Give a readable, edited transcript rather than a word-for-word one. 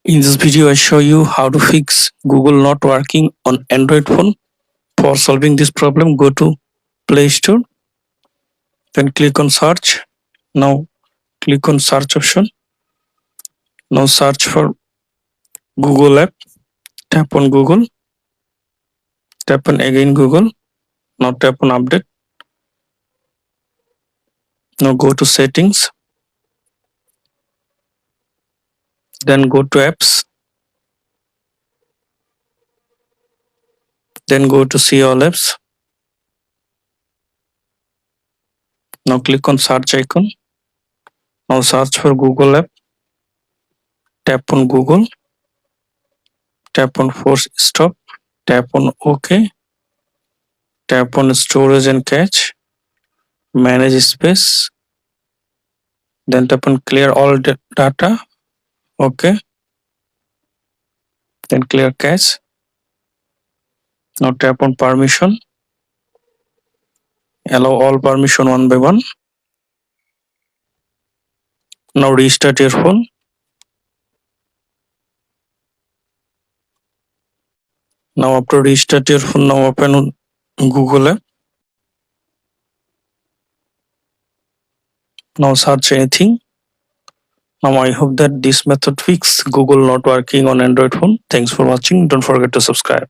In this video, I show you how to fix Google not working on Android phone. For solving this problem, go to Play Store, then click on search. Now click on search option. Now search for Google app. Tap on Google. Tap on again Google. Now tap on update. Now go to settings. Then go to apps. Then go to see all apps. Now click on search icon. Now search for Google app. Tap on Google. Tap on force stop. Tap on OK. Tap on storage and cache. Manage space. Then tap on clear all data. OK. Then clear cache. Now tap on permission. Allow all permission one by one. Now restart your phone. Now after restart your phone, now open on Google app. Now search anything. Now I hope that this method fix Google not working on Android phone. Thanks for watching. Don't forget to subscribe.